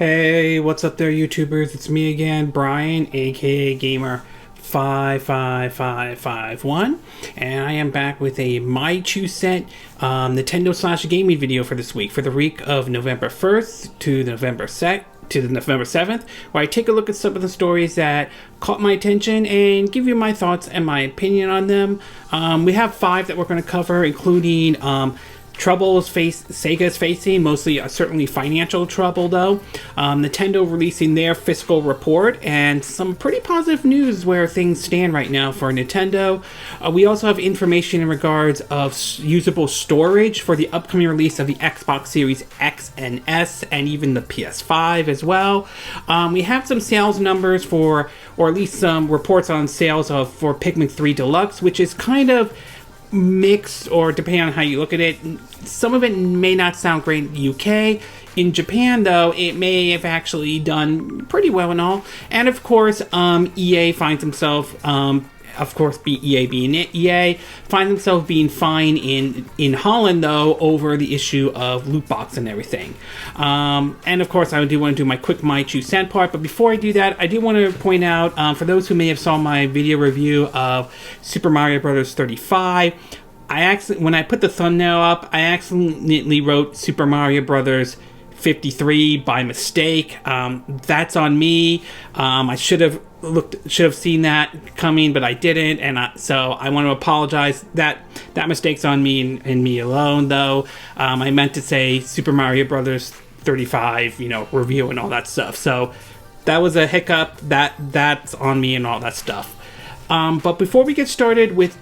Hey, what's up there, YouTubers? It's me again, Brian, aka Gamer 55551, and I am back with a My 2 Cent Nintendo/gaming video for this week, for the week of November 1st to November 7th, where I take a look at some of the stories that caught my attention and give you my thoughts and my opinion on them. We have 5 that we're going to cover, including troubles Sega is facing, mostly certainly financial trouble though. Nintendo releasing their fiscal report, and some pretty positive news where things stand right now for Nintendo. We also have information in regards of usable storage for the upcoming release of the Xbox Series X and S, and even the PS5 as well. We have some sales numbers for, or at least some reports on sales for Pikmin 3 Deluxe, which is kind of mixed, or depending on how you look at it. Some of it may not sound great in the UK. In Japan, though, it may have actually done pretty well and all. And of course, EA finds himself, EA being EA, finds himself being fined in Holland, though, over the issue of loot box and everything. And of course, I do want to do my quick My 2 Cent part, but before I do that, I do want to point out, for those who may have saw my video review of Super Mario Bros. 35, when I put the thumbnail up, I accidentally wrote Super Mario Bros. 53 by mistake. That's on me. I should have seen that coming, but I didn't, and so I want to apologize. That mistake's on me and me alone, though. I meant to say Super Mario Brothers 35, review and all that stuff. So that was a hiccup. That's on me and all that stuff. But before we get started with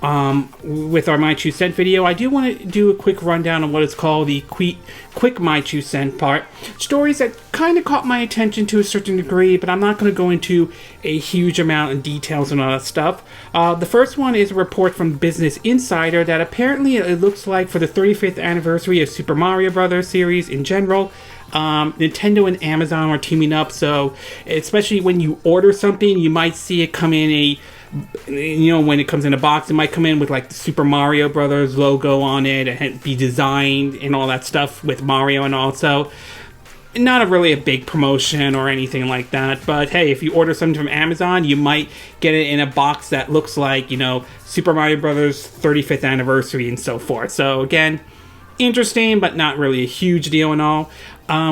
with our My 2 Cent video, I do want to do a quick rundown of what is called the quick My 2 Cent part. Stories that kind of caught my attention to a certain degree, but I'm not going to go into a huge amount of details and all that stuff. The first one is a report from Business Insider that apparently it looks like for the 35th anniversary of Super Mario Bros. Series in general, Nintendo and Amazon are teaming up, so especially when you order something, you might see it come in when it comes in a box, it might come in with like the Super Mario Brothers logo on it and be designed and all that stuff with Mario and all. So not really a big promotion or anything like that, but hey, if you order something from Amazon, you might get it in a box that looks like, Super Mario Brothers 35th anniversary and so forth. So again, interesting, but not really a huge deal and all.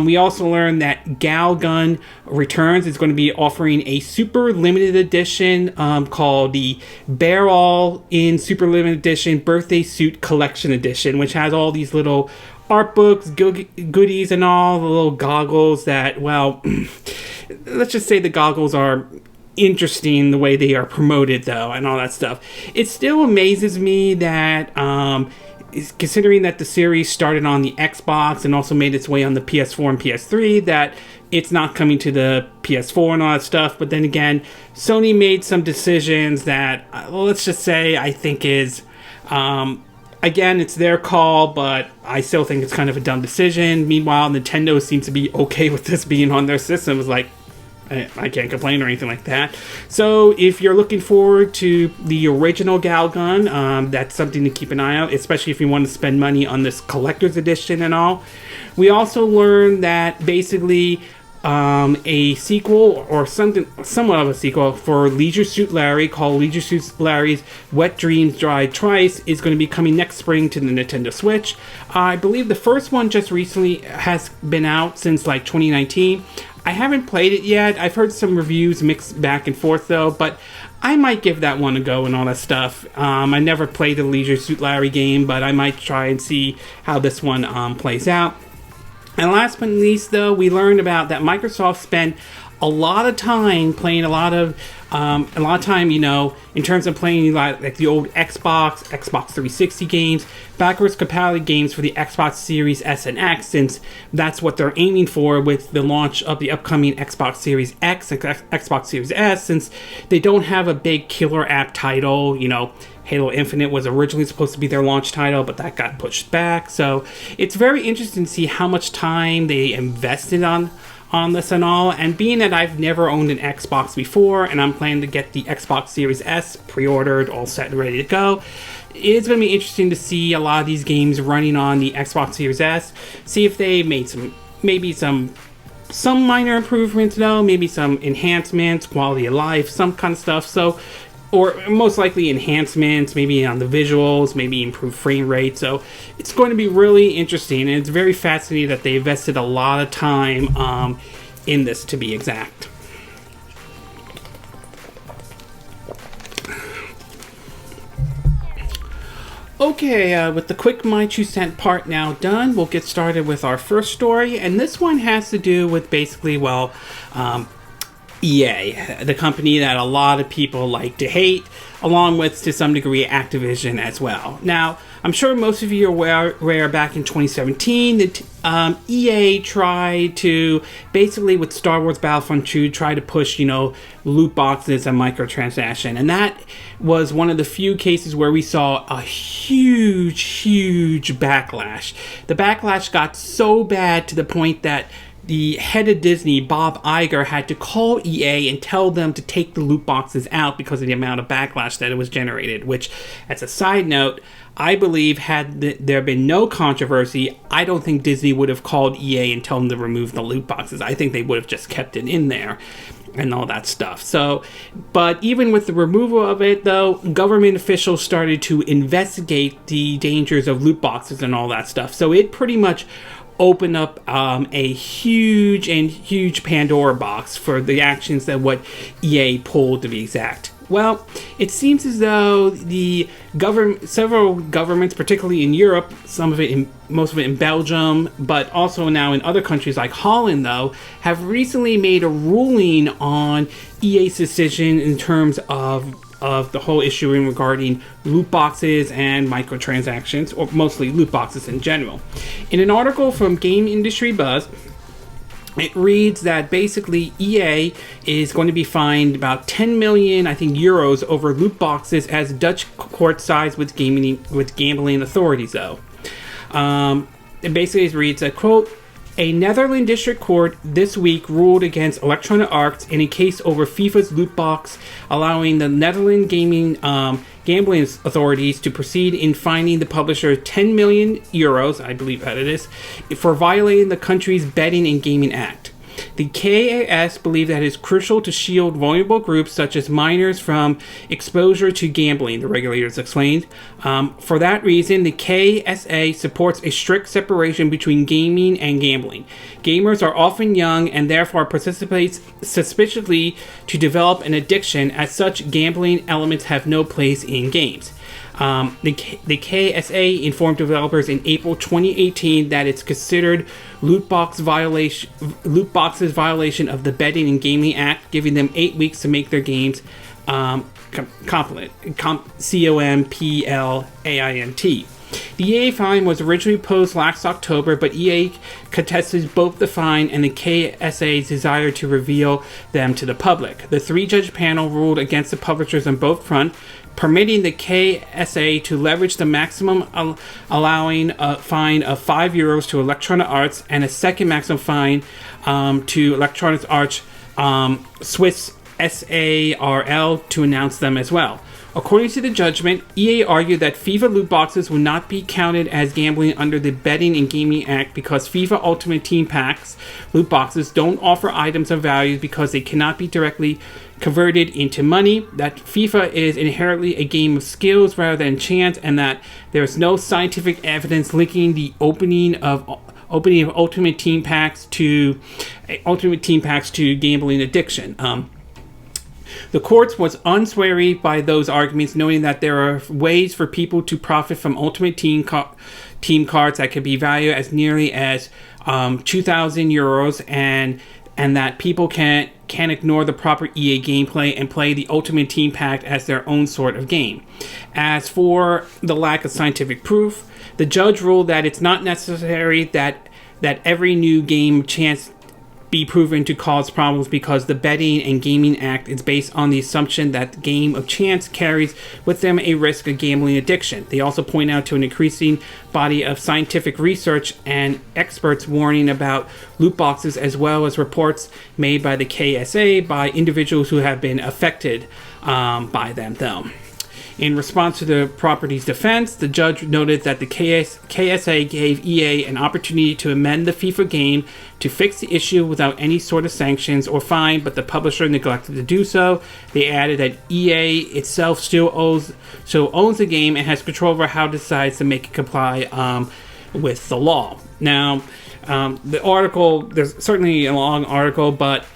We also learned that Galgun Returns is going to be offering a super limited edition called the Bear All in Super Limited Edition Birthday Suit Collection Edition, which has all these little art books, goodies, and all the little goggles that, well, let's just say the goggles are interesting the way they are promoted, though, and all that stuff. It still amazes me that considering that the series started on the Xbox and also made its way on the PS4 and PS3, that it's not coming to the PS4 and all that stuff. But then again, Sony made some decisions that, let's just say, I think is, again, it's their call, but I still think it's kind of a dumb decision. Meanwhile, Nintendo seems to be okay with this being on their system. It's like, I can't complain or anything like that. So if you're looking forward to the original Galgun, that's something to keep an eye out, especially if you want to spend money on this collector's edition and all. We also learned that basically a sequel, or somewhat of a sequel, for Leisure Suit Larry, called Leisure Suit Larry's Wet Dreams Dry Twice, is going to be coming next spring to the Nintendo Switch. I believe the first one just recently has been out since like 2019. I haven't played it yet. I've heard some reviews mixed back and forth, though, but I might give that one a go and all that stuff. I never played the Leisure Suit Larry game, but I might try and see how this one plays out. And last but not least, though, we learned about that Microsoft spent a lot of time playing in terms of playing like the old Xbox 360 games, backwards compatibility games for the Xbox Series S and X, since that's what they're aiming for with the launch of the upcoming Xbox Series X and Xbox Series S, since they don't have a big killer app title. Halo Infinite was originally supposed to be their launch title, but that got pushed back. So it's very interesting to see how much time they invested on this and all. And being that I've never owned an Xbox before, and I'm planning to get the Xbox Series S pre-ordered, all set and ready to go, it's going to be interesting to see a lot of these games running on the Xbox Series S. See if they made maybe some some minor improvements though, maybe some enhancements, quality of life, some kind of stuff. So, or most likely enhancements, maybe on the visuals, maybe improved frame rate. So it's going to be really interesting, and it's very fascinating that they invested a lot of time in this, to be exact. Okay, with the quick My 2 cent part now done, we'll get started with our first story, and this one has to do with basically, well, EA, the company that a lot of people like to hate, along with, to some degree, Activision as well. Now, I'm sure most of you are aware back in 2017 that EA tried to, basically with Star Wars Battlefront 2, try to push, loot boxes and microtransaction. And that was one of the few cases where we saw a huge backlash. The backlash got so bad to the point that the head of Disney, Bob Iger, had to call EA and tell them to take the loot boxes out because of the amount of backlash that it was generated, which, as a side note, I believe had there been no controversy, I don't think Disney would have called EA and told them to remove the loot boxes. I think they would have just kept it in there and all that stuff. So, but even with the removal of it, though, government officials started to investigate the dangers of loot boxes and all that stuff. So it pretty much open up a huge Pandora box for the actions that what EA pulled, to be exact. Well, it seems as though the several governments, particularly in Europe, most of it in Belgium, but also now in other countries like Holland, though, have recently made a ruling on EA's decision in terms of the whole issue regarding loot boxes and microtransactions, or mostly loot boxes in general. In an article from Game Industry Buzz, it reads that basically EA is going to be fined about 10 million, I think, euros over loot boxes as Dutch court sides with gambling authorities, though. It basically reads that, quote, "A Netherlands district court this week ruled against Electronic Arts in a case over FIFA's loot box, allowing the Netherlands gambling authorities to proceed in fining the publisher 10 million euros, I believe that it is, for violating the country's Betting and Gaming Act. The KAS believe that it is crucial to shield vulnerable groups such as minors from exposure to gambling," the regulators explained. For that reason, the KSA supports a strict separation between gaming and gambling. Gamers are often young and therefore participate suspiciously to develop an addiction. As such, gambling elements have no place in games. The KSA informed developers in April 2018 that it's considered loot boxes violation of the Betting and Gaming Act, giving them 8 weeks to make their games compliant. COMPLAINT. The EA fine was originally posed last October, but EA contested both the fine and the KSA's desire to reveal them to the public. The three-judge panel ruled against the publishers on both fronts, permitting the KSA to leverage the maximum allowing a fine of €5 to Electronic Arts and a second maximum fine to Electronic Arts Swiss SARL to announce them as well. According to the judgment, EA argued that FIFA loot boxes will not be counted as gambling under the Betting and Gaming Act because FIFA Ultimate Team Packs loot boxes don't offer items of value because they cannot be directly converted into money, that FIFA is inherently a game of skills rather than chance, and that there is no scientific evidence linking the opening of Ultimate Team Packs to gambling addiction. The courts was unswayed by those arguments, noting that there are ways for people to profit from Ultimate Team cards that could be valued as nearly as 2,000 euros, and that people can ignore the proper EA gameplay and play the Ultimate Team Pack as their own sort of game. As for the lack of scientific proof, the judge ruled that it's not necessary that every new game chance be proven to cause problems because the Betting and Gaming Act is based on the assumption that the game of chance carries with them a risk of gambling addiction. They also point out to an increasing body of scientific research and experts warning about loot boxes, as well as reports made by the KSA by individuals who have been affected by them, though. In response to the property's defense, the judge noted that the KSA gave EA an opportunity to amend the FIFA game to fix the issue without any sort of sanctions or fine, but the publisher neglected to do so. They added that EA itself still owns the game and has control over how it decides to make it comply with the law. Now, the article, there's certainly a long article, but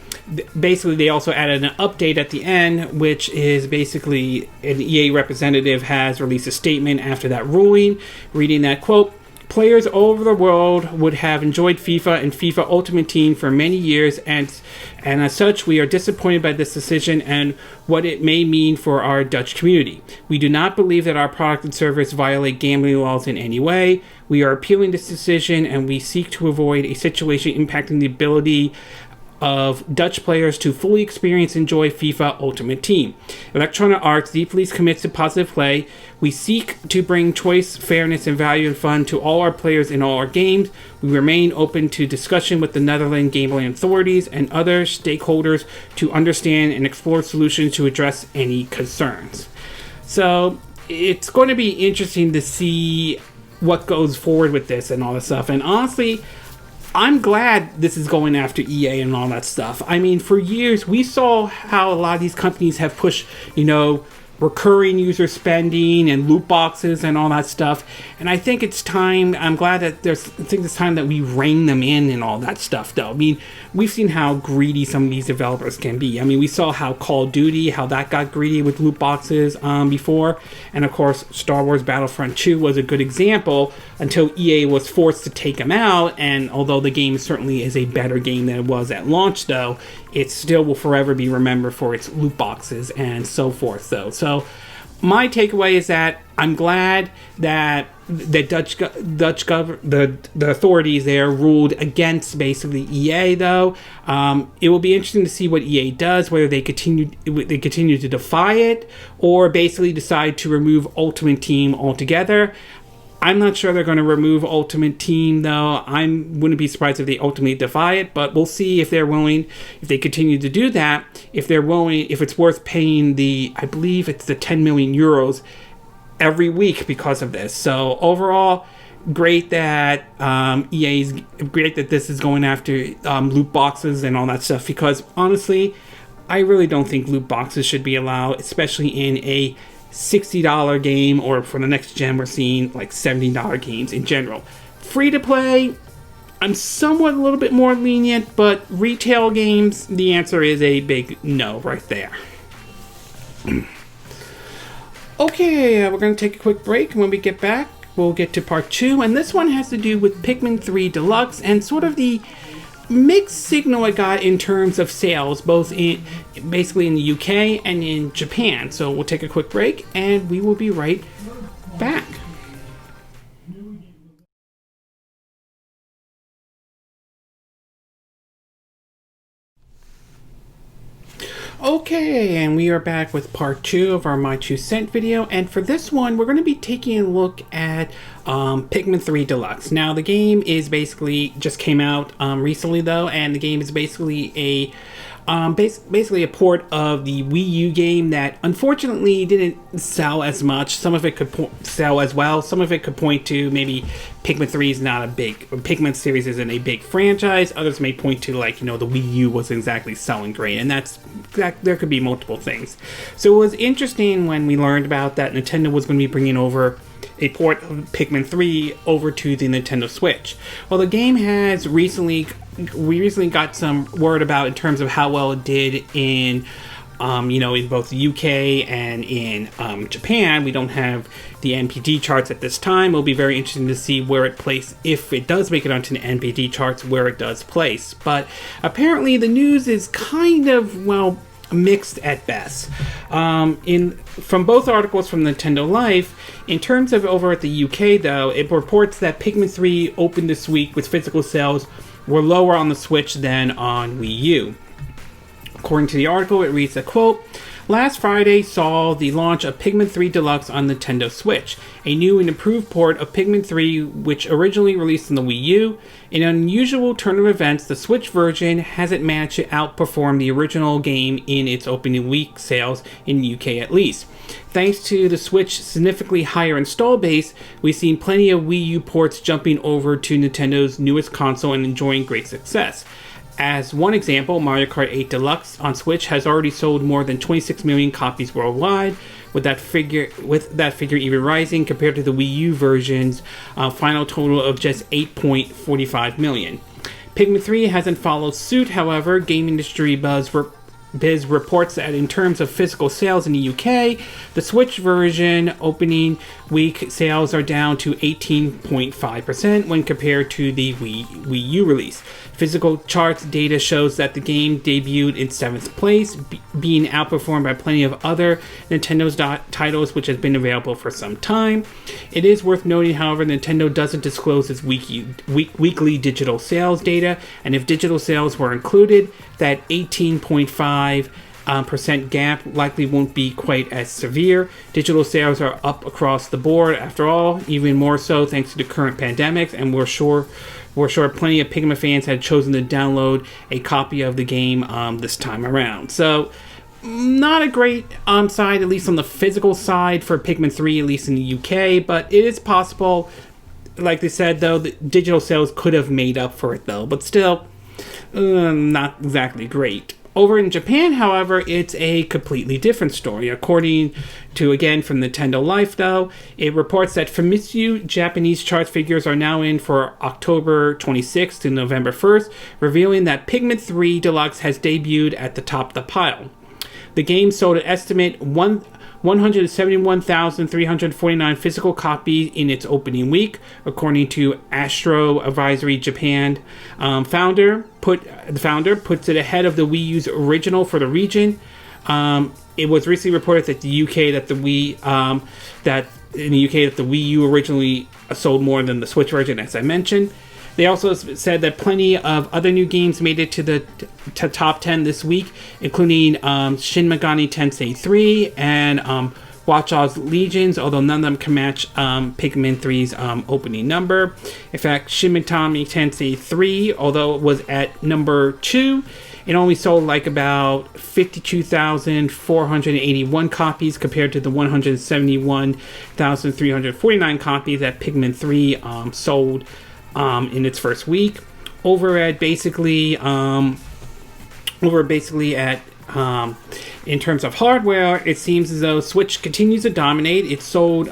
basically they also added an update at the end, which is basically an EA representative has released a statement after that ruling, reading that, quote, "Players all over the world would have enjoyed FIFA and FIFA Ultimate Team for many years, and as such, we are disappointed by this decision and what it may mean for our Dutch community. We do not believe that our product and service violate gambling laws in any way. We are appealing this decision, and we seek to avoid a situation impacting the ability of Dutch players to fully experience and enjoy FIFA Ultimate Team. Electronic Arts deeply commits to positive play. We seek to bring choice, fairness, and value and fun to all our players in all our games. We remain open to discussion with the Netherlands gambling authorities and other stakeholders to understand and explore solutions to address any concerns." So it's going to be interesting to see what goes forward with this and all this stuff. And honestly, I'm glad this is going after EA and all that stuff. I mean, for years, we saw how a lot of these companies have pushed, recurring user spending and loot boxes and all that stuff. And I think it's time, I'm glad that it's time that we rein them in and all that stuff, though. I mean, we've seen how greedy some of these developers can be. I mean, we saw how Call of Duty, how that got greedy with loot boxes before. And of course, Star Wars Battlefront 2 was a good example until EA was forced to take them out. And although the game certainly is a better game than it was at launch, though, it still will forever be remembered for its loot boxes and so forth, though. So my takeaway is that I'm glad that the the authorities there ruled against basically EA, though. It will be interesting to see what EA does, whether they continue to defy it or basically decide to remove Ultimate Team altogether. I'm not sure they're going to remove Ultimate Team, though. I wouldn't be surprised if they ultimately defy it, but we'll see if they're willing, if they continue to do that, if they're willing, if it's worth paying I believe it's the 10 million euros every week because of this. So overall, great that great that this is going after loot boxes and all that stuff, because honestly, I really don't think loot boxes should be allowed, especially in a $60 game, or for the next gen we're seeing like $70 games in general. Free to play, I'm somewhat a little bit more lenient, but retail games, the answer is a big no right there. Okay, we're going to take a quick break, and when we get back we'll get to part 2, and this one has to do with Pikmin 3 Deluxe and sort of the mixed signal I got in terms of sales, both basically in the UK and in Japan. So we'll take a quick break and we will be right back. Okay, and we are back with part 2 of our My 2 Cent video, and for this one we're going to be taking a look at Pikmin 3 Deluxe. Now the game is basically just came out recently, though, and the game is basically a basically a port of the Wii U game that unfortunately didn't sell as much. Some of it could sell as well. Some of it could point to maybe Pikmin 3 is not a big, Pikmin series isn't a big franchise. Others may point to, like, the Wii U wasn't exactly selling great, and there could be multiple things. So it was interesting when we learned about that Nintendo was going to be bringing over a port of Pikmin 3 over to the Nintendo Switch. Well, the game has we recently got some word about in terms of how well it did in in both the UK and in Japan. We don't have the NPD charts at this time. It'll be very interesting to see where it places, if it does make it onto the NPD charts, where it does place. But apparently the news is kind of, well, mixed at best. From both articles from Nintendo Life, in terms of over at the UK, though, it reports that Pikmin 3 opened this week with physical sales were lower on the Switch than on Wii U. According to the article, it reads a quote, "Last Friday saw the launch of Pikmin 3 Deluxe on Nintendo Switch, a new and improved port of Pikmin 3 which originally released on the Wii U. In an unusual turn of events, the Switch version hasn't managed to outperform the original game in its opening week sales in the UK at least. Thanks to the Switch's significantly higher install base, we've seen plenty of Wii U ports jumping over to Nintendo's newest console and enjoying great success. As one example, Mario Kart 8 Deluxe on Switch has already sold more than 26 million copies worldwide, with that figure even rising compared to the Wii U version's final total of just 8.45 million. Pikmin 3 hasn't followed suit, however. Game industry Biz reports that in terms of physical sales in the UK, the Switch version opening week sales are down to 18.5% when compared to the Wii U release. Physical charts data shows that the game debuted in 7th place, being outperformed by plenty of other Nintendo's titles which has been available for some time. It is worth noting, however, Nintendo doesn't disclose its weekly digital sales data, and if digital sales were included, that 18.5% gap likely won't be quite as severe. Digital sales are up across the board, after all, even more so thanks to the current pandemic, and we're sure plenty of Pikmin fans had chosen to download a copy of the game this time around. So, not a great side, at least on the physical side for Pikmin 3, at least in the UK, but it is possible, like they said, though, the digital sales could have made up for it, though, but still, not exactly great. Over in Japan, however, it's a completely different story. According to, again, from Nintendo Life, though, it reports that Famitsu Japanese chart figures are now in for October 26th to November 1st, revealing that Pikmin 3 Deluxe has debuted at the top of the pile. The game sold an estimate 171,349 physical copies in its opening week, according to Astro Advisory Japan. The founder puts it ahead of the Wii U's original for the region. It was recently reported that in the UK that the Wii U originally sold more than the Switch version, as I mentioned. They also said that plenty of other new games made it to the top 10 this week, including Shin Megami Tensei 3 and Watch Dogs Legions, although none of them can match Pikmin 3's opening number. In fact, Shin Megami Tensei 3, although it was at number 2, it only sold like about 52,481 copies compared to the 171,349 copies that Pikmin 3 sold in its first week. Over basically at in terms of hardware, it seems as though Switch continues to dominate. It sold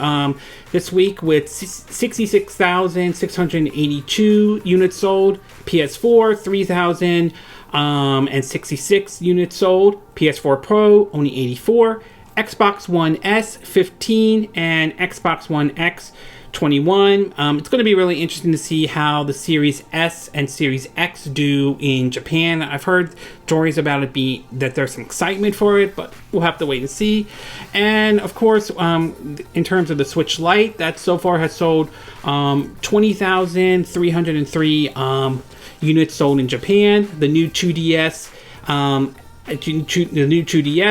this week with 66,682 units sold. PS4 3,066 units sold. PS4 Pro only 84. Xbox One S 15 and Xbox One X 21. It's going to be really interesting to see how the Series S and Series X do in Japan. I've heard stories about it that there's some excitement for it, but we'll have to wait and see. And of course, in terms of the Switch Lite, that so far has sold 20,303 units sold in Japan. The new 2DS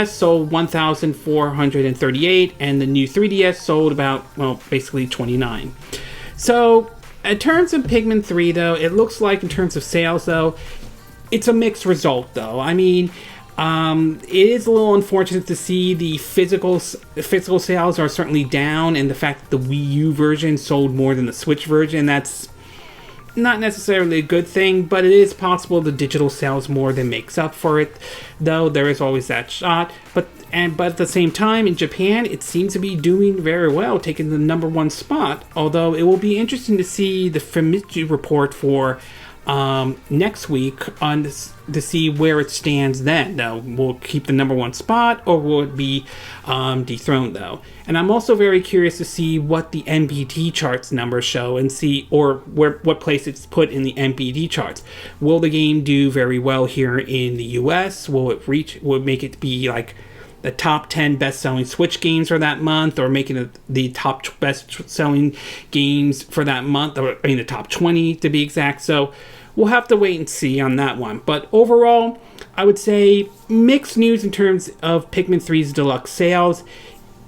sold 1,438, and the new 3DS sold about, basically 29. So, in terms of Pikmin 3, though, it looks like in terms of sales, though, it's a mixed result, though. I mean, it is a little unfortunate to see the physical sales are certainly down, and the fact that the Wii U version sold more than the Switch version, that's not necessarily a good thing, but it is possible the digital sales more than makes up for it, though there is always that shot. But at the same time, in Japan, it seems to be doing very well, taking the #1 spot, although it will be interesting to see the Famitsu report for next week to see where it stands then. Now, will it keep the #1 spot, or will it be dethroned, though? And I'm also very curious to see what the NPD charts numbers show, and see what place it's put in the NPD charts. Will the game do very well here in the US? Will it make it be like the top 10 best-selling Switch games for that month, or making it the top best-selling games for that month, or the top 20 to be exact? So we'll have to wait and see on that one. But overall, I would say mixed news in terms of Pikmin 3's deluxe sales.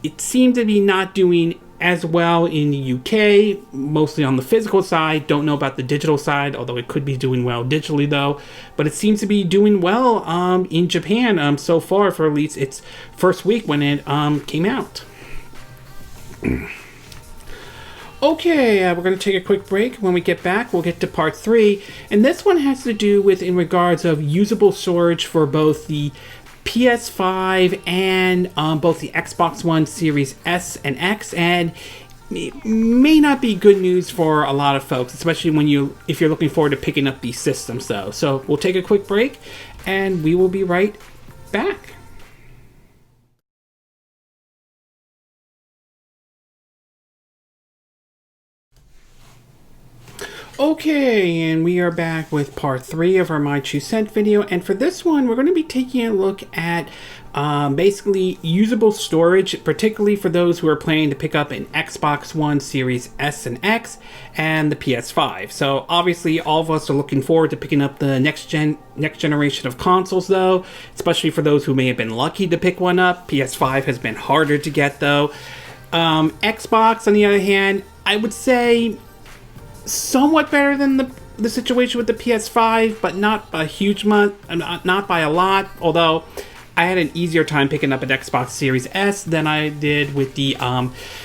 It seemed to be not doing as well in the UK, mostly on the physical side. Don't know about the digital side, although it could be doing well digitally though. But it seems to be doing well in Japan so far, for at least its first week when it came out. Okay, we're going to take a quick break. When we get back, we'll get to part 3. And this one has to do with in regards of usable storage for both the PS5 and both the Xbox One Series S and X, and it may not be good news for a lot of folks, especially if you're looking forward to picking up these systems though. So we'll take a quick break and we will be right back. Okay, and we are back with part 3 of our My 2 Cent video, and for this one we're going to be taking a look at basically usable storage, particularly for those who are planning to pick up an Xbox One Series S and X and the PS5. So obviously all of us are looking forward to picking up the next generation of consoles though, especially for those who may have been lucky to pick one up. PS5 has been harder to get though. Xbox, on the other hand, I would say somewhat better than the situation with the PS5, but not a huge not by a lot, although I had an easier time picking up an Xbox Series S than I did with the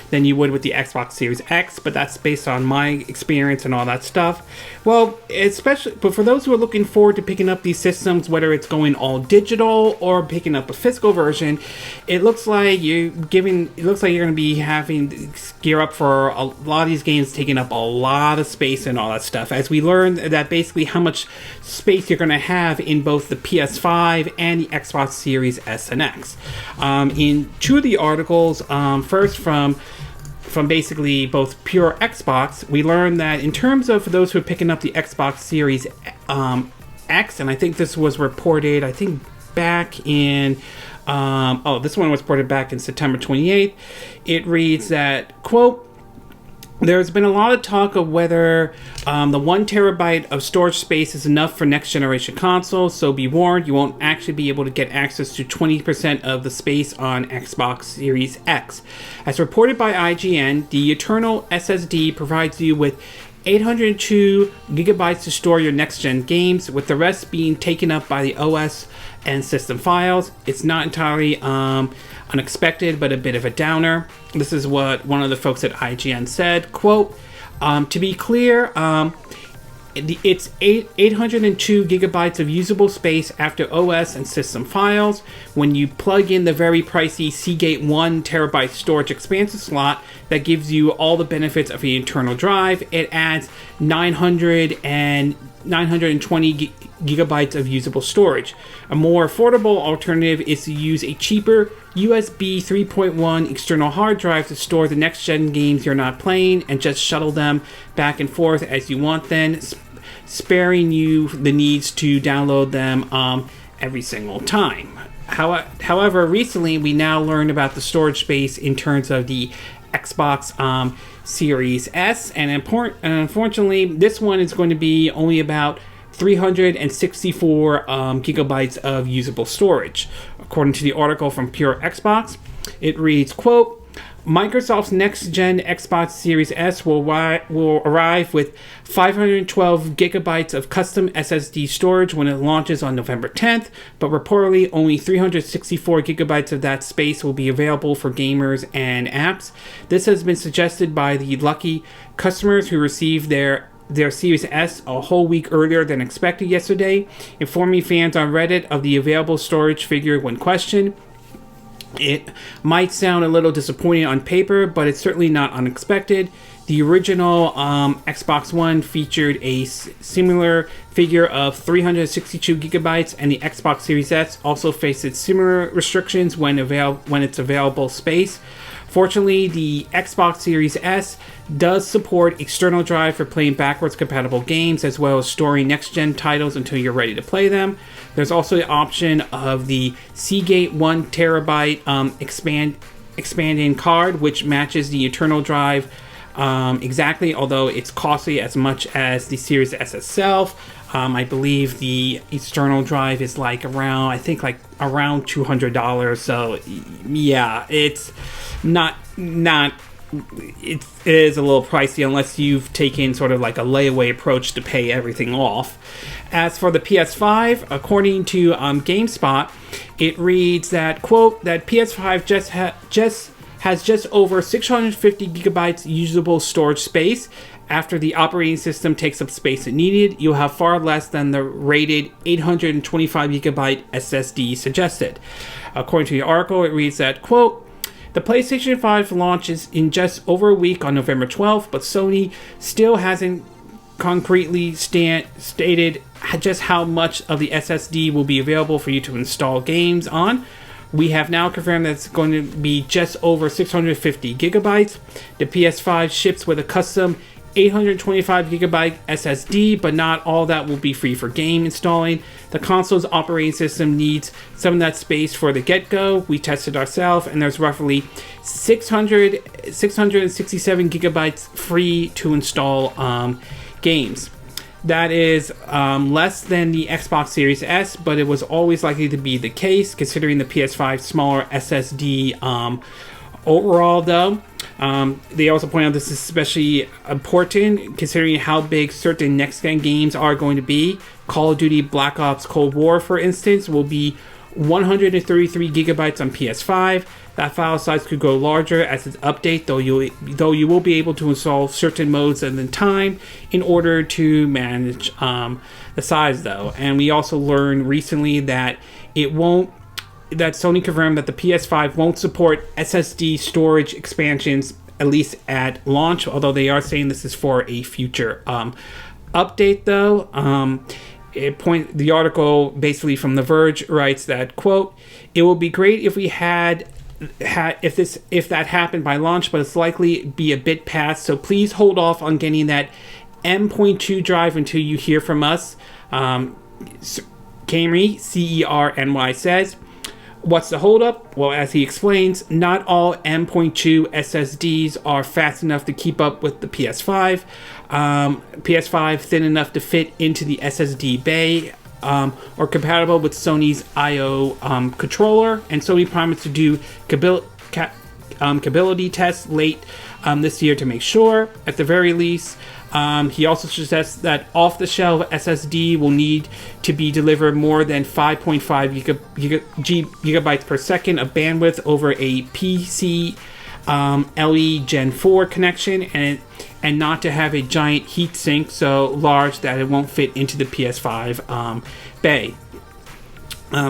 than you would with the Xbox Series X, but that's based on my experience and all that stuff. Well, but for those who are looking forward to picking up these systems, whether it's going all digital or picking up a physical version, it looks like you're going to be having to gear up for a lot of these games taking up a lot of space and all that stuff, as we learned that basically how much space you're going to have in both the PS5 and the Xbox Series S and X. In 2 of the articles, first from basically both pure Xbox, we learned that in terms of those who are picking up the Xbox Series X, and I think this was reported, back in, this one was reported back in September 28th. It reads that, quote, "There's been a lot of talk of whether the 1 terabyte of storage space is enough for next generation consoles, so be warned, you won't actually be able to get access to 20% of the space on Xbox Series X. As reported by IGN, the internal SSD provides you with 802 gigabytes to store your next-gen games, with the rest being taken up by the OS and system files. It's not entirely unexpected, but a bit of a downer." This is what one of the folks at IGN said, quote, "To be clear, it's 802 gigabytes of usable space after OS and system files. When you plug in the very pricey Seagate 1 terabyte storage expansion slot that gives you all the benefits of the internal drive, it adds 920 gigabytes of usable storage. A more affordable alternative is to use a cheaper USB 3.1 external hard drive to store the next-gen games you're not playing and just shuttle them back and forth as you want, then sparing you the needs to download them every single time." However, recently we now learned about the storage space in terms of the Xbox Series S, and unfortunately this one is going to be only about 364 gigabytes of usable storage. According to the article from Pure Xbox, it reads, quote, "Microsoft's next-gen Xbox Series S will arrive with 512 gigabytes of custom SSD storage when it launches on November 10th, but reportedly only 364 gigabytes of that space will be available for gamers and apps. This has been suggested by the lucky customers who received their Series S a whole week earlier than expected yesterday, informing fans on Reddit of the available storage figure when questioned. It might sound a little disappointing on paper, but it's certainly not unexpected. The original Xbox One featured a similar figure of 362 gigabytes, and the Xbox Series S also faces similar restrictions when it's available space. Fortunately, the Xbox Series S does support external drive for playing backwards compatible games, as well as storing next-gen titles until you're ready to play them. There's also the option of the Seagate 1 terabyte expanding card, which matches the internal drive exactly, although it's costly as much as the Series S itself. I believe the external drive is like around $200. So yeah, it's not it is a little pricey unless you've taken sort of like a layaway approach to pay everything off. As for the PS5, according to GameSpot, it reads that, quote, that PS5 has just over 650 gigabytes usable storage space. After the operating system takes up space it needed, you'll have far less than the rated 825 gigabyte SSD suggested. According to the article, it reads that, quote, the PlayStation 5 launches in just over a week on November 12th, but Sony still hasn't concretely stated just how much of the SSD will be available for you to install games on. We have now confirmed that it's going to be just over 650 gigabytes. The PS5 ships with a custom 825 gigabyte SSD, but not all that will be free for game installing. The console's operating system needs some of that space for the get-go. We tested ourselves, and there's roughly 667 gigabytes free to install games. That is less than the Xbox Series S, but it was always likely to be the case, considering the PS5's smaller SSD overall, though. They also point out this is especially important considering how big certain next-gen games are going to be. Call of Duty Black Ops Cold War, for instance, will be 133 gigabytes on PS5. That file size could go larger as its update, though you will be able to install certain modes at a time in order to manage the size, though. And we also learned recently that Sony confirmed that the PS5 won't support SSD storage expansions, at least at launch, although they are saying this is for a future update, though. The article basically from The Verge writes that, quote, it will be great if we if that happened by launch, but it's likely be a bit past, so please hold off on getting that M.2 drive until you hear from us. Cerny, C-E-R-N-Y, says. What's the holdup? Well, as he explains, not all M.2 SSDs are fast enough to keep up with the PS5. PS5 thin enough to fit into the SSD bay, or compatible with Sony's I/O controller, and Sony promised to do capability tests late this year to make sure, at the very least. He also suggests that off-the-shelf SSD will need to be delivered more than 5.5 gigabytes per second of bandwidth over a PC LE Gen 4 connection, and not to have a giant heatsink so large that it won't fit into the PS5 bay.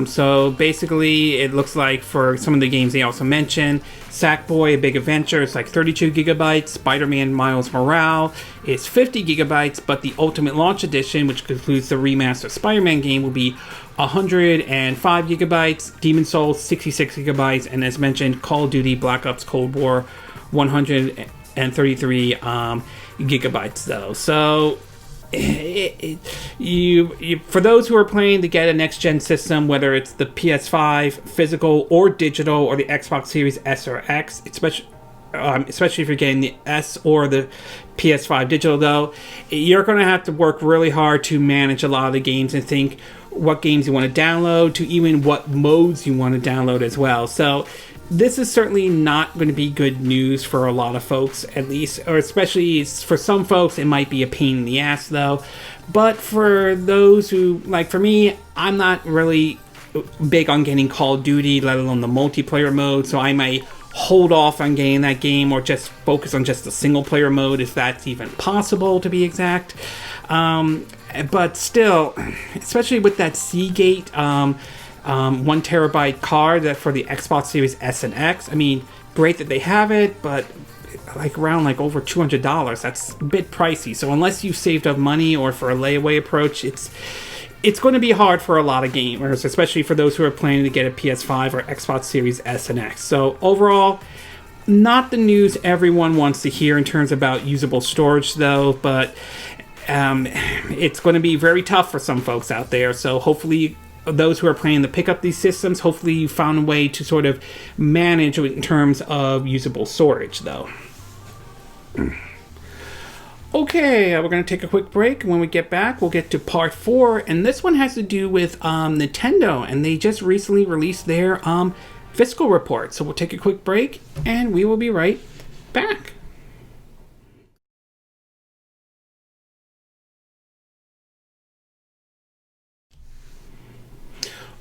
So basically, it looks like for some of the games they also mentioned, Sackboy: A Big Adventure is like 32 gigabytes, Spider-Man Miles Morales is 50 gigabytes, but the Ultimate Launch Edition, which includes the remastered Spider-Man game, will be 105 gigabytes, Demon's Souls 66 gigabytes, and as mentioned, Call of Duty Black Ops Cold War 133 gigabytes, though. So for those who are planning to get a next-gen system, whether it's the PS5 physical or digital, or the Xbox Series S or X, especially if you're getting the S or the PS5 digital, though, you're going to have to work really hard to manage a lot of the games and think what games you want to download, to even what modes you want to download as well. So this is certainly not going to be good news for a lot of folks, at least, or especially for some folks, it might be a pain in the ass, though. But for those who, like for me, I'm not really big on getting Call of Duty, let alone the multiplayer mode, so I might hold off on getting that game or just focus on just the single player mode, if that's even possible, to be exact. But still, especially with that Seagate 1 terabyte card that for the Xbox Series S and X, I mean, great that they have it, but around over $200, that's a bit pricey. So unless you've saved up money or for a layaway approach, it's going to be hard for a lot of gamers, especially for those who are planning to get a PS5 or Xbox Series S and X. So overall, not the news everyone wants to hear in terms about usable storage, though, but it's going to be very tough for some folks out there. So hopefully those who are planning to pick up these systems, hopefully you found a way to sort of manage in terms of usable storage, though. Okay, we're going to take a quick break. When we get back, we'll get to part 4, and this one has to do with Nintendo, and they just recently released their fiscal report. So we'll take a quick break, and we will be right back.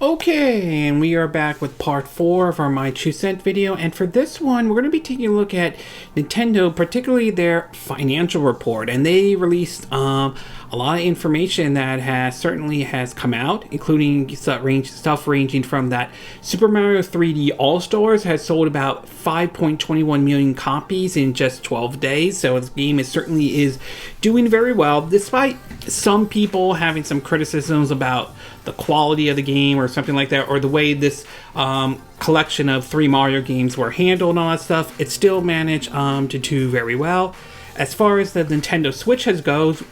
Okay, and we are back with part 4 of our My 2 Cent video, and for this one, we're going to be taking a look at Nintendo, particularly their financial report, and they released a lot of information that certainly has come out, including stuff ranging from that Super Mario 3D All-Stars has sold about 5.21 million copies in just 12 days, so this game certainly is doing very well, despite some people having some criticisms about the quality of the game or something like that, or the way this collection of 3 Mario games were handled and all that stuff. It still managed to do very well. As far as the Nintendo Switch goes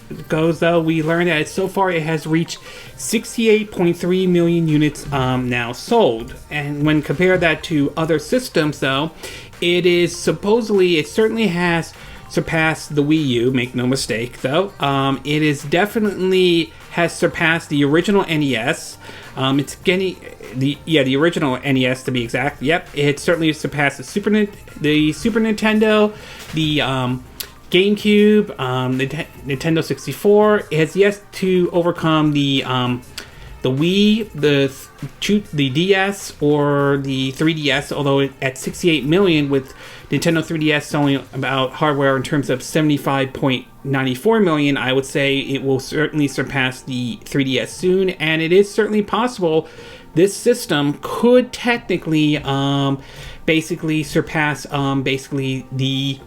though, we learned that so far it has reached 68.3 million units now sold. And when compared that to other systems though, it certainly has surpassed the Wii U, make no mistake though. It is definitely has surpassed the original NES. It's getting the original NES to be exact. Yep, it certainly surpassed the Super Nintendo, the GameCube, the Nintendo 64. It has yet to overcome the Wii, the DS, or the 3DS, although at 68 million, with Nintendo 3DS selling about hardware in terms of 75.94 million, I would say it will certainly surpass the 3DS soon, and it is certainly possible this system could technically basically surpass basically the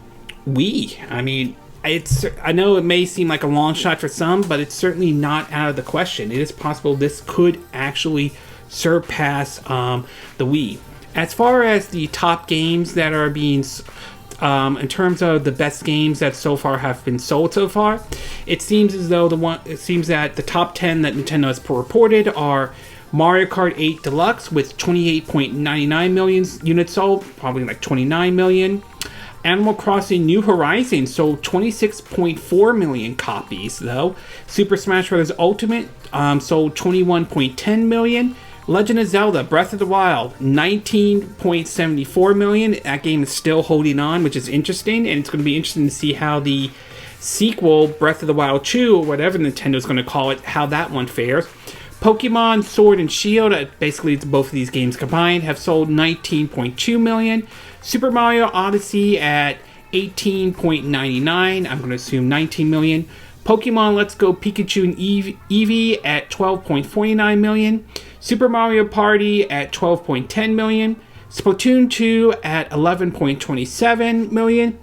Wii. I mean, I know it may seem like a long shot for some, but it's certainly not out of the question. It is possible this could actually surpass the Wii. As far as the top games that are being, in terms of the best games that so far have been sold so far, it seems as though that the top 10 that Nintendo has reported are Mario Kart 8 Deluxe with 28.99 million units sold, probably like 29 million. Animal Crossing New Horizons sold 26.4 million copies, though. Super Smash Bros. Ultimate sold 21.10 million. Legend of Zelda Breath of the Wild 19.74 million. That game is still holding on, which is interesting, and it's going to be interesting to see how the sequel, Breath of the Wild 2, or whatever Nintendo's going to call it, how that one fares. Pokemon Sword and Shield, basically both of these games combined, have sold 19.2 million. Super Mario Odyssey at 18.99, I'm going to assume 19 million. Pokemon Let's Go Pikachu and Eevee at 12.49 million. Super Mario Party at 12.10 million. Splatoon 2 at 11.27 million.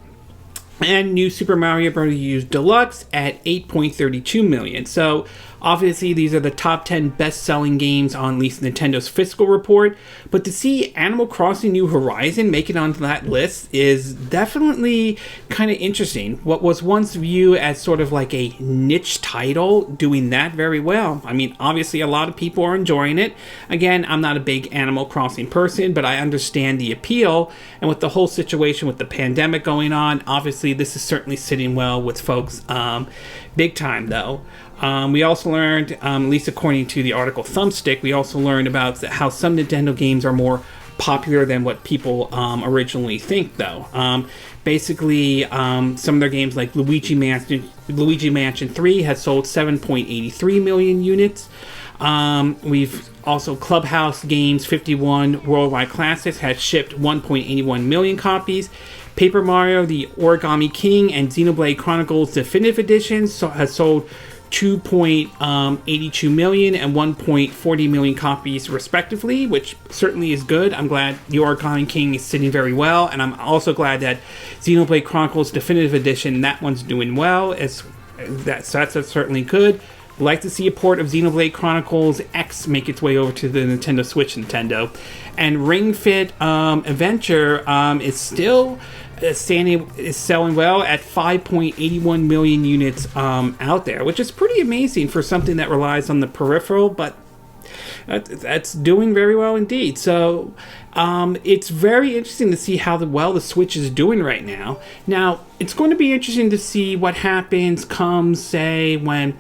And New Super Mario Bros. U Deluxe at 8.32 million. So obviously these are the top 10 best-selling games on at least Nintendo's fiscal report, but to see Animal Crossing New Horizon make it onto that list is definitely kind of interesting. What was once viewed as sort of like a niche title doing that very well. I mean, obviously a lot of people are enjoying it. Again, I'm not a big Animal Crossing person, but I understand the appeal, and with the whole situation with the pandemic going on, obviously this is certainly sitting well with folks. Big time though. We also learned, at least according to the article Thumbstick, we also learned about how some Nintendo games are more popular than what people originally think, though. Basically, some of their games like Luigi Mansion 3 has sold 7.83 million units. We've also Clubhouse Games 51 Worldwide Classics has shipped 1.81 million copies. Paper Mario, the Origami King, and Xenoblade Chronicles Definitive Edition has sold 2.82 million and 1.40 million copies respectively, which certainly is good. I'm glad the Origami King is sitting very well, and I'm also glad that Xenoblade Chronicles Definitive Edition, that one's doing well. That's certainly good. I'd like to see a port of Xenoblade Chronicles X make its way over to the Nintendo Switch Nintendo. And Ring Fit Adventure is still selling well at 5.81 million units out there, which is pretty amazing for something that relies on the peripheral, but That's doing very well indeed. So it's very interesting to see how well the Switch is doing right now. Now, it's going to be interesting to see what happens come, say, when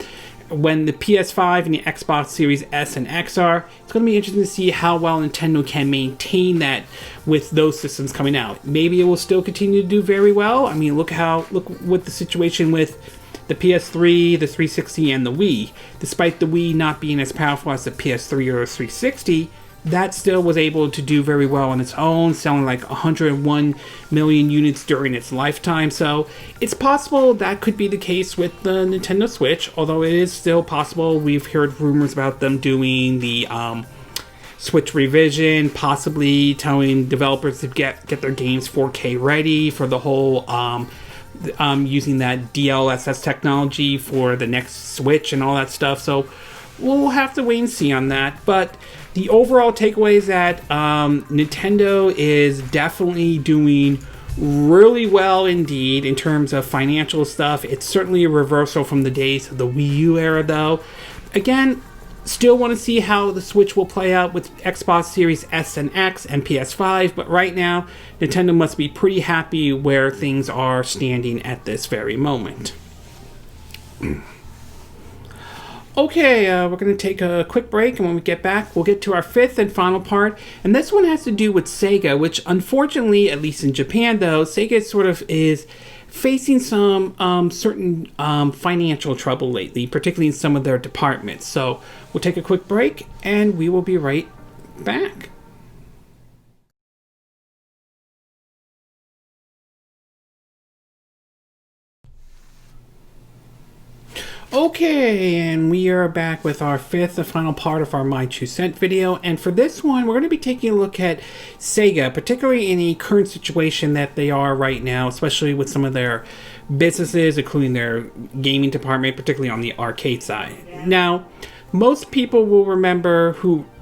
the PS5 and the Xbox Series S and X are. It's going to be interesting to see how well Nintendo can maintain that with those systems coming out. Maybe it will still continue to do very well. I mean, look what the situation with the PS3, the 360, and the Wii. Despite the Wii not being as powerful as the PS3 or 360, that still was able to do very well on its own, selling like 101 million units during its lifetime. So it's possible that could be the case with the Nintendo Switch, although it is still possible. We've heard rumors about them doing the Switch revision, possibly telling developers to get their games 4K ready for the whole using that DLSS technology for the next Switch and all that stuff. So we'll have to wait and see on that. But the overall takeaway is that Nintendo is definitely doing really well indeed in terms of financial stuff. It's certainly a reversal from the days of the Wii U era, though. Again, still want to see how the Switch will play out with Xbox Series S and X and PS5, but right now, Nintendo must be pretty happy where things are standing at this very moment. Okay, we're going to take a quick break, and when we get back, we'll get to our fifth and final part. And this one has to do with Sega, which unfortunately, at least in Japan though, Sega sort of is facing some certain financial trouble lately, particularly in some of their departments. So we'll take a quick break, and we will be right back. Okay, and we are back with our fifth and final part of our My 2 Cent video. And for this one, we're going to be taking a look at Sega, particularly in the current situation that they are right now, especially with some of their businesses, including their gaming department, particularly on the arcade side. Now, most people will remember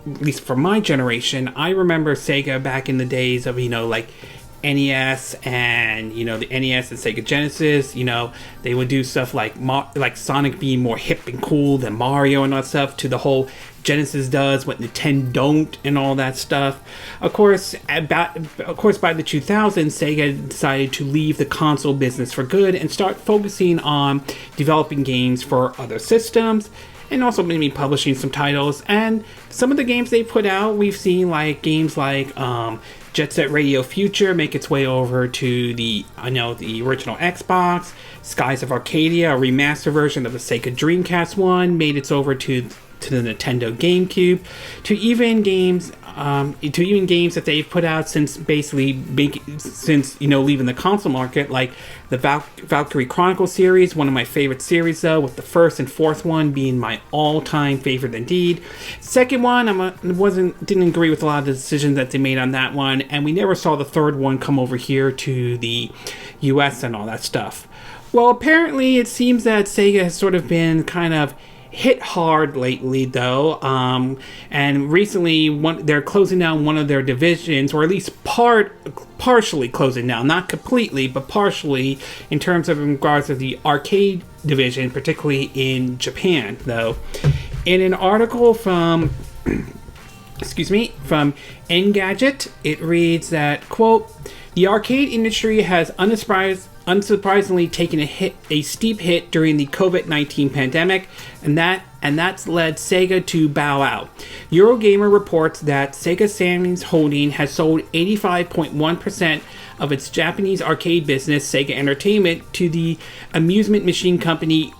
at least for my generation, I remember Sega back in the days of, like NES and the NES and Sega Genesis. They would do stuff like Sonic being more hip and cool than Mario and all that stuff, to the whole Genesis does what Nintendo don't and all that stuff. Of course, by the 2000s, Sega decided to leave the console business for good and start focusing on developing games for other systems, and also maybe publishing some titles. And some of the games they put out, we've seen games like Jet Set Radio Future make its way over to the original Xbox. Skies of Arcadia, a remaster version of the Sega Dreamcast one, made its over to the Nintendo GameCube. To even games that they've put out since leaving the console market, like the Valkyrie Chronicle series, one of my favorite series though, with the first and fourth one being my all-time favorite indeed. Second one, didn't agree with a lot of the decisions that they made on that one, and we never saw the third one come over here to the US and all that stuff. Well, apparently it seems that Sega has sort of been kind of hit hard lately though, and recently they're closing down one of their divisions, or at least partially closing down, not completely but partially, in regards to the arcade division, particularly in Japan though. In an article from Engadget, it reads that, quote, "The arcade industry has unsurprisingly taken a steep hit during the COVID-19 pandemic, and that's led Sega to bow out. Eurogamer reports that Sega Samy's holding has sold 85.1% of its Japanese arcade business, Sega Entertainment, to the amusement machine company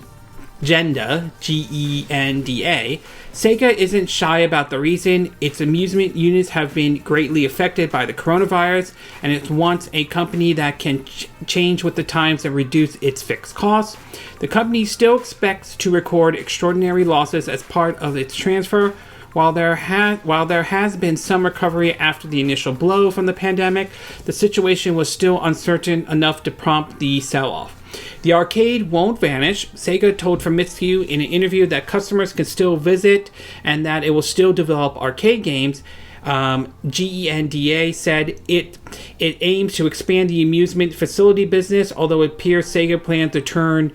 Genda, Genda. Sega isn't shy about the reason. Its amusement units have been greatly affected by the coronavirus, and it wants a company that can change with the times and reduce its fixed costs. The company still expects to record extraordinary losses as part of its transfer. While there has been some recovery after the initial blow from the pandemic, the situation was still uncertain enough to prompt the sell-off. The arcade won't vanish. Sega told Famitsu in an interview that customers can still visit and that it will still develop arcade games. Genda said it aims to expand the amusement facility business, although it appears Sega plans to turn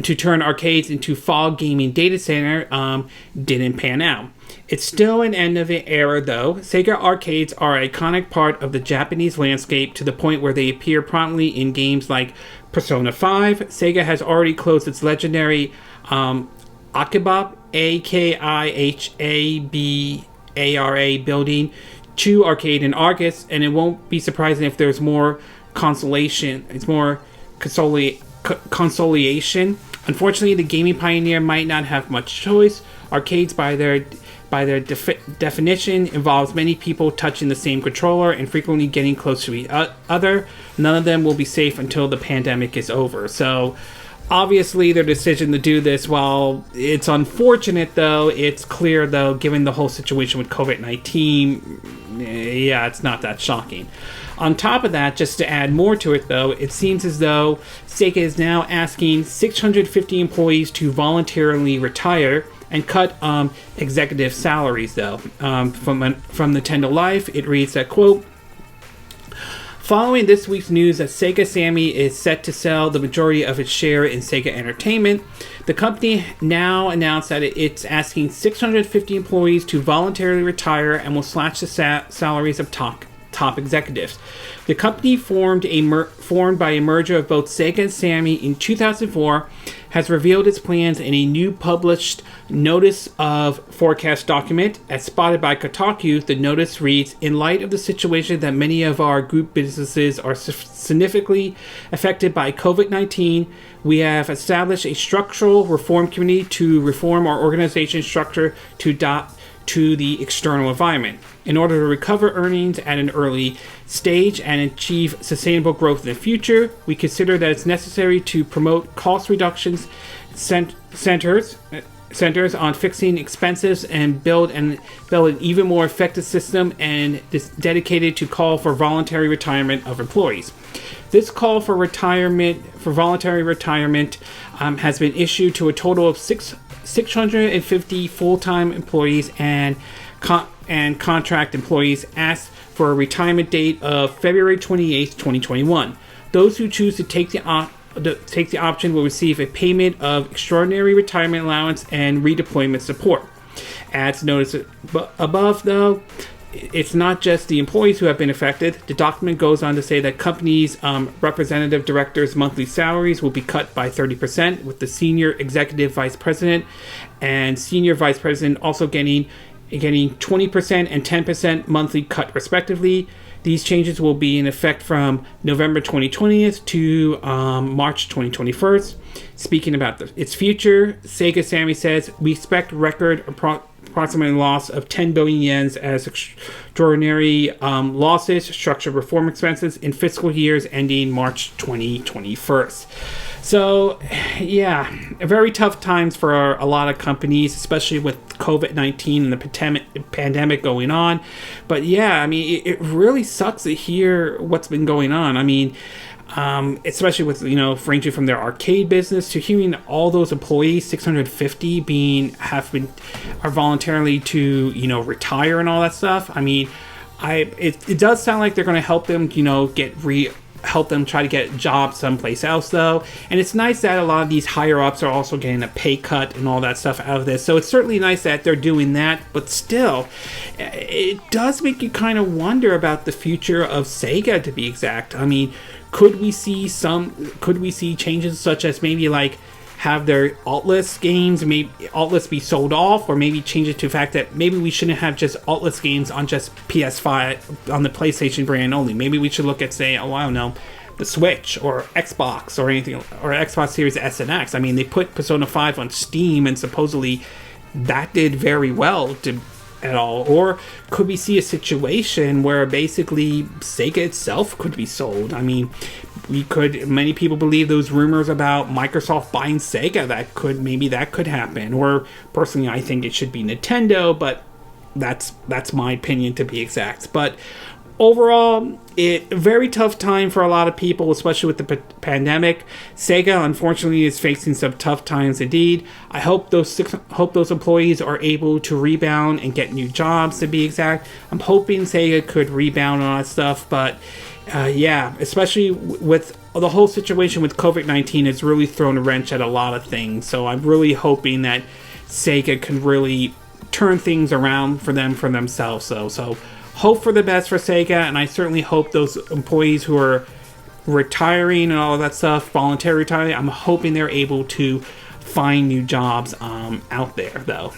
to turn arcades into fog gaming data center didn't pan out. It's still an end of an era, though. Sega arcades are an iconic part of the Japanese landscape to the point where they appear prominently in games like Persona 5. Sega has already closed its legendary Akihabara, Akihabara building to arcade in August, and it won't be surprising if there's more consolation. It's more consolation. Unfortunately, the gaming pioneer might not have much choice. Arcades, by their definition, involves many people touching the same controller and frequently getting close to each other. None of them will be safe until the pandemic is over. So, obviously, their decision to do this, while it's unfortunate, though, it's clear, though, given the whole situation with COVID-19, yeah, it's not that shocking. On top of that, just to add more to it, though, it seems as though Sega is now asking 650 employees to voluntarily retire and cut executive salaries, though. From Nintendo Life, it reads that, quote, following this week's news that Sega Sammy is set to sell the majority of its share in Sega Entertainment, the company now announced that it's asking 650 employees to voluntarily retire and will slash the salaries of top executives. The company formed by a merger of both Sega and Sammy in 2004 has revealed its plans in a new published notice of forecast document. As spotted by Kotaku, the notice reads, in light of the situation that many of our group businesses are significantly affected by COVID-19, we have established a structural reform committee to reform our organization structure to adapt to the external environment. In order to recover earnings at an early stage and achieve sustainable growth in the future, we consider that it's necessary to promote cost reductions centers on fixing expenses and build an even more effective system and is dedicated to call for voluntary retirement of employees. This call for voluntary retirement has been issued to a total of 650 full-time employees and contract employees asked for a retirement date of February 28, 2021. Those who choose to take the option will receive a payment of extraordinary retirement allowance and redeployment support. As noted above, though, it's not just the employees who have been affected. The document goes on to say that companies' representative directors' monthly salaries will be cut by 30%, with the senior executive vice president and senior vice president also getting 20% and 10% monthly cut respectively. These changes will be in effect from November 2020 to March 2021. Speaking about its future, Sega Sammy says, we expect record approximately loss of 10 billion yen as extraordinary losses, structural reform expenses in fiscal years ending March 2021. So, yeah, very tough times for a lot of companies, especially with COVID-19 and the pandemic going on. But yeah, I mean, it really sucks to hear what's been going on. I mean, especially with, ranging from their arcade business to hearing all those employees, 650 are voluntarily to, retire and all that stuff. I mean, it does sound like they're going to help them, help them try to get jobs someplace else, though. And it's nice that a lot of these higher ups are also getting a pay cut and all that stuff out of this. So it's certainly nice that they're doing that, but still, it does make you kind of wonder about the future of Sega, to be exact. I mean, could we see changes such as maybe like have their Aulx games, maybe Aulx be sold off, or maybe change it to the fact that maybe we shouldn't have just Aulx games on just PS5 on the PlayStation brand only. Maybe we should look at, say, I don't know, the Switch or Xbox or anything, or Xbox Series S and X. I mean, they put Persona 5 on Steam and supposedly that did very well at all. Or could we see a situation where basically Sega itself could be sold? I mean, many people believe those rumors about Microsoft buying Sega, that could happen. Or personally, I think it should be Nintendo, but that's my opinion, to be exact. But overall, a very tough time for a lot of people, especially with the pandemic. Sega, unfortunately, is facing some tough times indeed. I hope those employees are able to rebound and get new jobs, to be exact. I'm hoping Sega could rebound on that stuff, but yeah, especially with the whole situation with COVID-19 has really thrown a wrench at a lot of things. So I'm really hoping that Sega can really turn things around for themselves. So hope for the best for Sega, and I certainly hope those employees who are retiring and all of that stuff, voluntary retiring, I'm hoping they're able to find new jobs out there, though.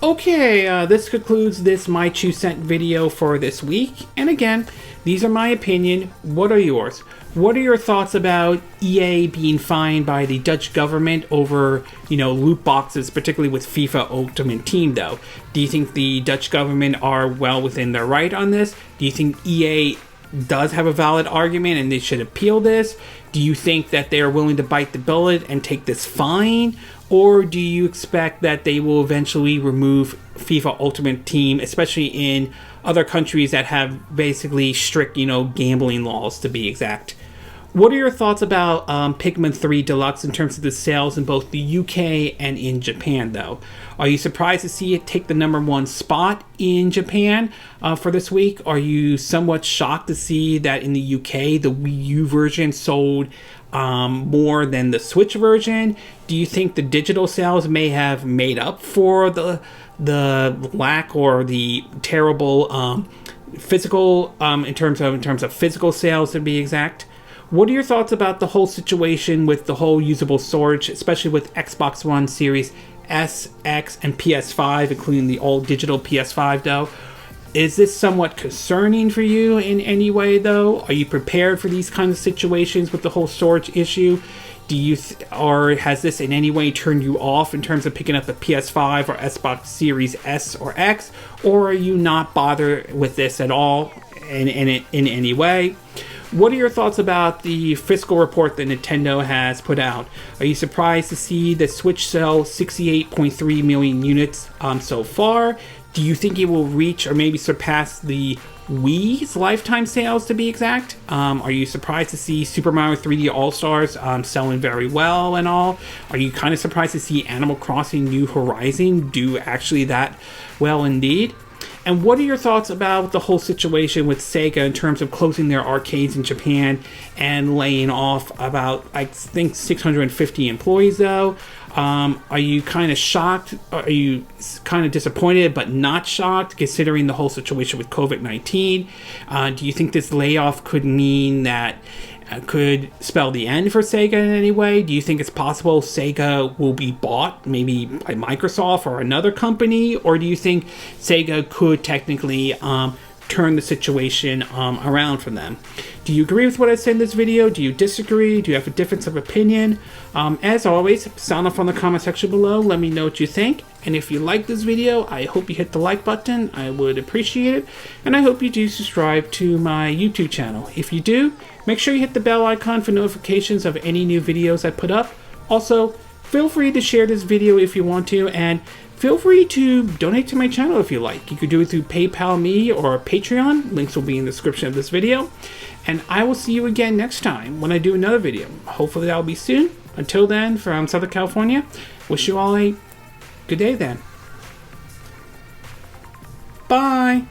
Okay, this concludes this My 2 Cent video for this week. And again, these are my opinion. What are yours? What are your thoughts about EA being fined by the Dutch government over, loot boxes, particularly with FIFA Ultimate Team, though? Do you think the Dutch government are well within their right on this? Do you think EA does have a valid argument and they should appeal this? Do you think that they are willing to bite the bullet and take this fine? Or do you expect that they will eventually remove FIFA Ultimate Team, especially in other countries that have basically strict, gambling laws, to be exact? What are your thoughts about Pikmin 3 Deluxe in terms of the sales in both the UK and in Japan, though? Are you surprised to see it take the #1 spot in Japan for this week? Are you somewhat shocked to see that in the UK, the Wii U version sold more than the Switch version? Do you think the digital sales may have made up for the lack or the terrible physical in terms of physical sales, to be exact? What are your thoughts about the whole situation with the whole usable storage, especially with Xbox One Series S, X, and PS5, including the all digital PS5, though? Is this somewhat concerning for you in any way, though? Are you prepared for these kinds of situations with the whole storage issue? Do you or has this in any way turned you off in terms of picking up the PS5 or Xbox Series S or X? Or are you not bothered with this at all in any way? What are your thoughts about the fiscal report that Nintendo has put out? Are you surprised to see the Switch sell 68.3 million units so far? Do you think it will reach or maybe surpass the Wii's lifetime sales, to be exact? Are you surprised to see Super Mario 3D All-Stars selling very well and all? Are you kind of surprised to see Animal Crossing New Horizon do actually that well indeed? And what are your thoughts about the whole situation with Sega in terms of closing their arcades in Japan and laying off about, I think, 650 employees, though? Are you kind of shocked? Are you kind of disappointed but not shocked, considering the whole situation with COVID-19? Do you think this layoff could mean that could spell the end for Sega in any way? Do you think it's possible Sega will be bought maybe by Microsoft or another company? Or do you think Sega could technically turn the situation around for them? Do you agree with what I said in this video? Do you disagree? Do you have a difference of opinion? As always, sound off on the comment section below. Let me know what you think. And if you like this video, I hope you hit the like button. I would appreciate it. And I hope you do subscribe to my YouTube channel. If you do, make sure you hit the bell icon for notifications of any new videos I put up. Also, feel free to share this video if you want to, and feel free to donate to my channel if you like. You could do it through PayPal Me or Patreon. Links will be in the description of this video. And I will see you again next time when I do another video. Hopefully that'll be soon. Until then, from Southern California, wish you all a good day then. Bye!